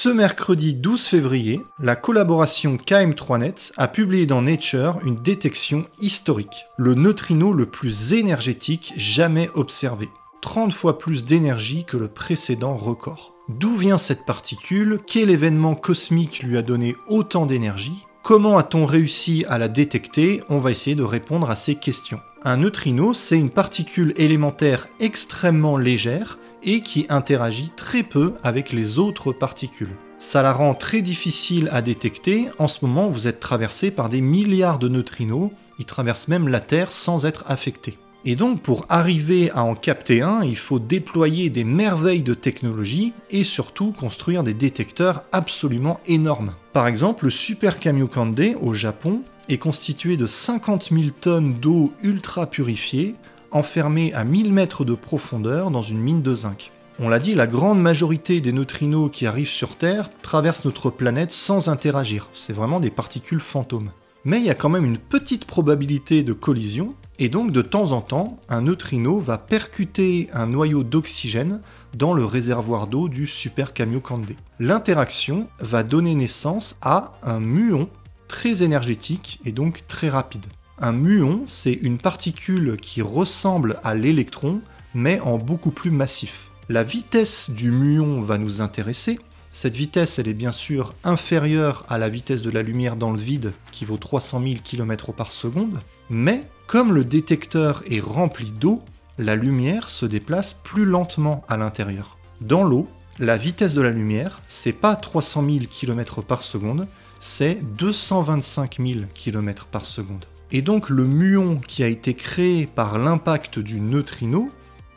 Ce mercredi 12 février, la collaboration KM3net a publié dans Nature une détection historique, le neutrino le plus énergétique jamais observé. 30 fois plus d'énergie que le précédent record. D'où vient cette particule? Quel événement cosmique lui a donné autant d'énergie? Comment a-t-on réussi à la détecter? On va essayer de répondre à ces questions. Un neutrino, c'est une particule élémentaire extrêmement légère et qui interagit très peu avec les autres particules. Ça la rend très difficile à détecter. En ce moment, vous êtes traversé par des milliards de neutrinos. Ils traversent même la Terre sans être affectés. Et donc, pour arriver à en capter un, il faut déployer des merveilles de technologie et surtout construire des détecteurs absolument énormes. Par exemple, le Super Kamiokande au Japon est constitué de 50 000 tonnes d'eau ultra purifiée, enfermée à 1000 mètres de profondeur dans une mine de zinc. On l'a dit, la grande majorité des neutrinos qui arrivent sur Terre traversent notre planète sans interagir. C'est vraiment des particules fantômes. Mais il y a quand même une petite probabilité de collision, et donc de temps en temps, un neutrino va percuter un noyau d'oxygène dans le réservoir d'eau du Super Kamiokande. L'interaction va donner naissance à un muon très énergétique et donc très rapide. Un muon, c'est une particule qui ressemble à l'électron, mais en beaucoup plus massif. La vitesse du muon va nous intéresser. Cette vitesse, elle est bien sûr inférieure à la vitesse de la lumière dans le vide, qui vaut 300 000 km par seconde, mais comme le détecteur est rempli d'eau, la lumière se déplace plus lentement à l'intérieur. Dans l'eau, la vitesse de la lumière, c'est pas 300 000 km par seconde, c'est 225 000 km par seconde. Et donc le muon qui a été créé par l'impact du neutrino,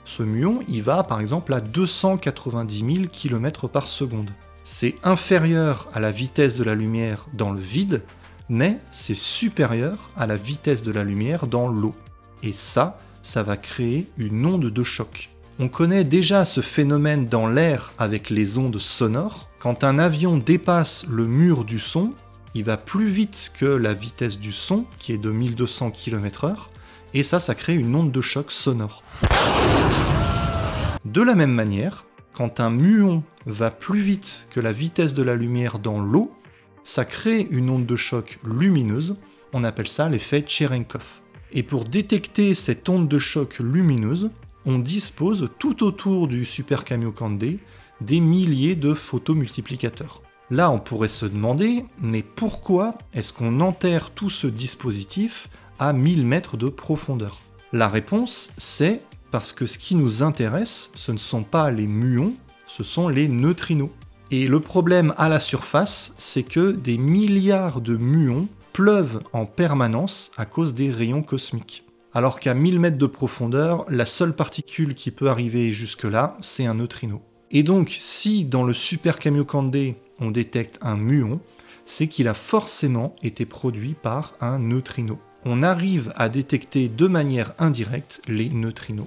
ce muon, il va par exemple à 290 000 km par seconde. C'est inférieur à la vitesse de la lumière dans le vide, mais c'est supérieur à la vitesse de la lumière dans l'eau. Et ça va créer une onde de choc. On connaît déjà ce phénomène dans l'air avec les ondes sonores. Quand un avion dépasse le mur du son, il va plus vite que la vitesse du son, qui est de 1200 km/h, et ça crée une onde de choc sonore. De la même manière, quand un muon va plus vite que la vitesse de la lumière dans l'eau, ça crée une onde de choc lumineuse, on appelle ça l'effet Cherenkov. Et pour détecter cette onde de choc lumineuse, on dispose tout autour du Super Kamiokande des milliers de photomultiplicateurs. Là, on pourrait se demander, mais pourquoi est-ce qu'on enterre tout ce dispositif à 1000 mètres de profondeur? La réponse, c'est parce que ce qui nous intéresse, ce ne sont pas les muons, ce sont les neutrinos. Et le problème à la surface, c'est que des milliards de muons pleuvent en permanence à cause des rayons cosmiques. Alors qu'à 1000 mètres de profondeur, la seule particule qui peut arriver jusque-là, c'est un neutrino. Et donc, si dans le Super Kamiokande, on détecte un muon, c'est qu'il a forcément été produit par un neutrino. On arrive à détecter de manière indirecte les neutrinos.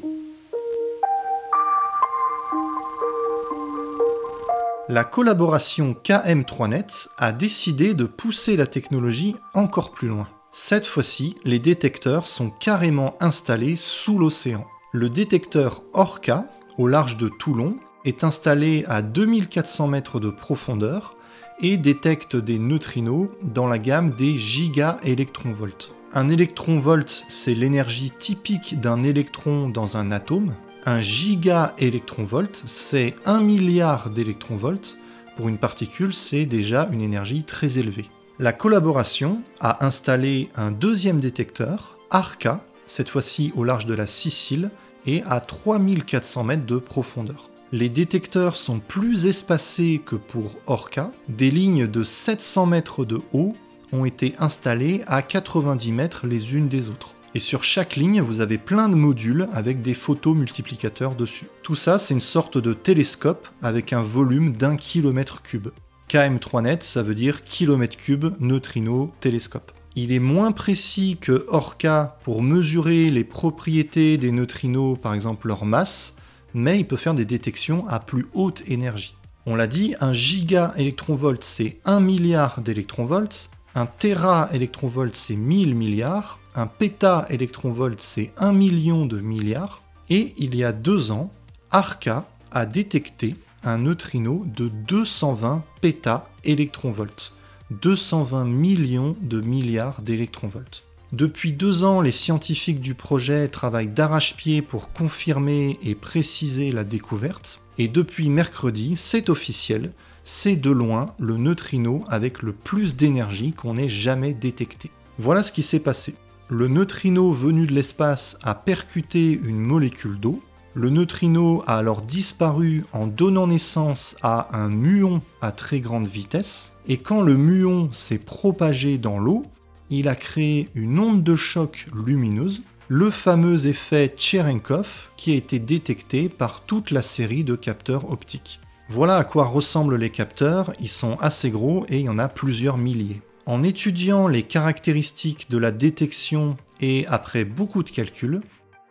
La collaboration KM3net a décidé de pousser la technologie encore plus loin. Cette fois-ci, les détecteurs sont carrément installés sous l'océan. Le détecteur Orca, au large de Toulon, est installé à 2400 mètres de profondeur et détecte des neutrinos dans la gamme des gigaélectronvolts. Un électronvolt, c'est l'énergie typique d'un électron dans un atome. Un gigaélectronvolt, c'est 1 milliard d'électronvolts. Pour une particule, c'est déjà une énergie très élevée. La collaboration a installé un deuxième détecteur, Arca, cette fois-ci au large de la Sicile, et à 3400 mètres de profondeur. Les détecteurs sont plus espacés que pour Orca. Des lignes de 700 mètres de haut ont été installées à 90 mètres les unes des autres. Et sur chaque ligne, vous avez plein de modules avec des photomultiplicateurs dessus. Tout ça, c'est une sorte de télescope avec un volume d'1 km3. KM3net, ça veut dire kilomètre cube neutrino télescope. Il est moins précis que Orca pour mesurer les propriétés des neutrinos, par exemple leur masse, mais il peut faire des détections à plus haute énergie. On l'a dit, un gigaélectronvolt, c'est 1 milliard d'électronvolts, un téraélectronvolt, c'est 1000 milliards, un pétaélectronvolt, c'est 1 million de milliards, et il y a 2 ans, Arca a détecté un neutrino de 220 péta-électronvolts, 220 millions de milliards d'électronvolts. Depuis 2 ans, les scientifiques du projet travaillent d'arrache-pied pour confirmer et préciser la découverte, et depuis mercredi, c'est officiel, c'est de loin le neutrino avec le plus d'énergie qu'on ait jamais détecté. Voilà ce qui s'est passé. Le neutrino venu de l'espace a percuté une molécule d'eau. Le neutrino a alors disparu en donnant naissance à un muon à très grande vitesse. Et quand le muon s'est propagé dans l'eau, il a créé une onde de choc lumineuse, le fameux effet Cherenkov qui a été détecté par toute la série de capteurs optiques. Voilà à quoi ressemblent les capteurs, ils sont assez gros et il y en a plusieurs milliers. En étudiant les caractéristiques de la détection et après beaucoup de calculs,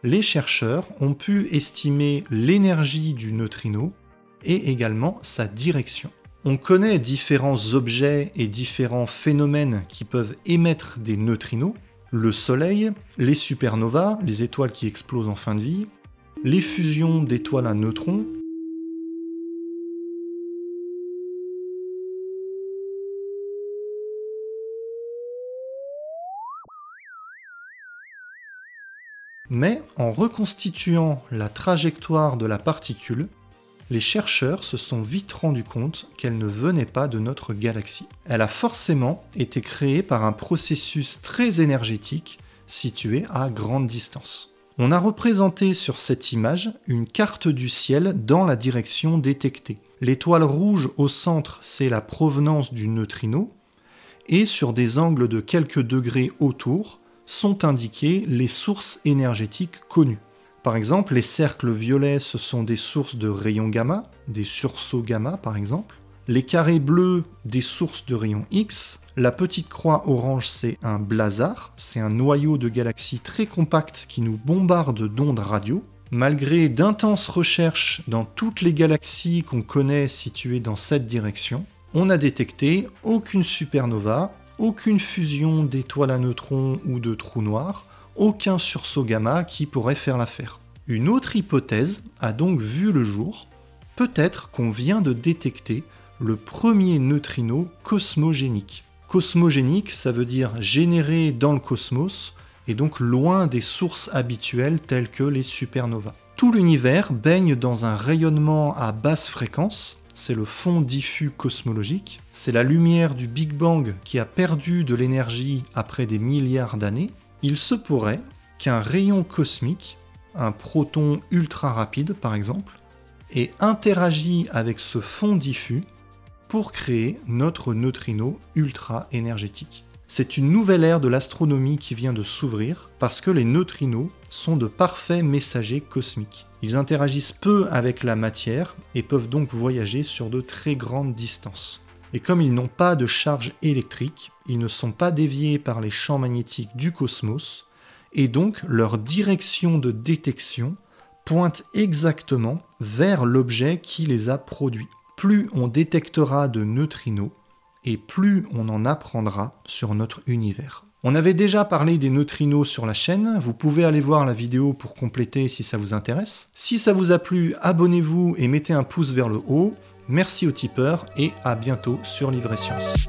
les chercheurs ont pu estimer l'énergie du neutrino et également sa direction. On connaît différents objets et différents phénomènes qui peuvent émettre des neutrinos, le Soleil, les supernovas, les étoiles qui explosent en fin de vie, les fusions d'étoiles à neutrons, mais en reconstituant la trajectoire de la particule, les chercheurs se sont vite rendus compte qu'elle ne venait pas de notre galaxie. Elle a forcément été créée par un processus très énergétique situé à grande distance. On a représenté sur cette image une carte du ciel dans la direction détectée. L'étoile rouge au centre, c'est la provenance du neutrino, et sur des angles de quelques degrés autour, sont indiquées les sources énergétiques connues. Par exemple, les cercles violets, ce sont des sources de rayons gamma, des sursauts gamma par exemple. Les carrés bleus, des sources de rayons X. La petite croix orange, c'est un blazar, c'est un noyau de galaxie très compact qui nous bombarde d'ondes radio. Malgré d'intenses recherches dans toutes les galaxies qu'on connaît situées dans cette direction, on n'a détecté aucune supernova, aucune fusion d'étoiles à neutrons ou de trous noirs, aucun sursaut gamma qui pourrait faire l'affaire. Une autre hypothèse a donc vu le jour. Peut-être qu'on vient de détecter le premier neutrino cosmogénique. Cosmogénique, ça veut dire généré dans le cosmos, et donc loin des sources habituelles telles que les supernovas. Tout l'univers baigne dans un rayonnement à basse fréquence, c'est le fond diffus cosmologique, c'est la lumière du Big Bang qui a perdu de l'énergie après des milliards d'années. Il se pourrait qu'un rayon cosmique, un proton ultra rapide par exemple, ait interagi avec ce fond diffus pour créer notre neutrino ultra énergétique. C'est une nouvelle ère de l'astronomie qui vient de s'ouvrir parce que les neutrinos sont de parfaits messagers cosmiques. Ils interagissent peu avec la matière et peuvent donc voyager sur de très grandes distances. Et comme ils n'ont pas de charge électrique, ils ne sont pas déviés par les champs magnétiques du cosmos, et donc leur direction de détection pointe exactement vers l'objet qui les a produits. Plus on détectera de neutrinos, et plus on en apprendra sur notre univers. On avait déjà parlé des neutrinos sur la chaîne, vous pouvez aller voir la vidéo pour compléter si ça vous intéresse. Si ça vous a plu, abonnez-vous et mettez un pouce vers le haut. Merci aux tipeurs et à bientôt sur Livre et Science.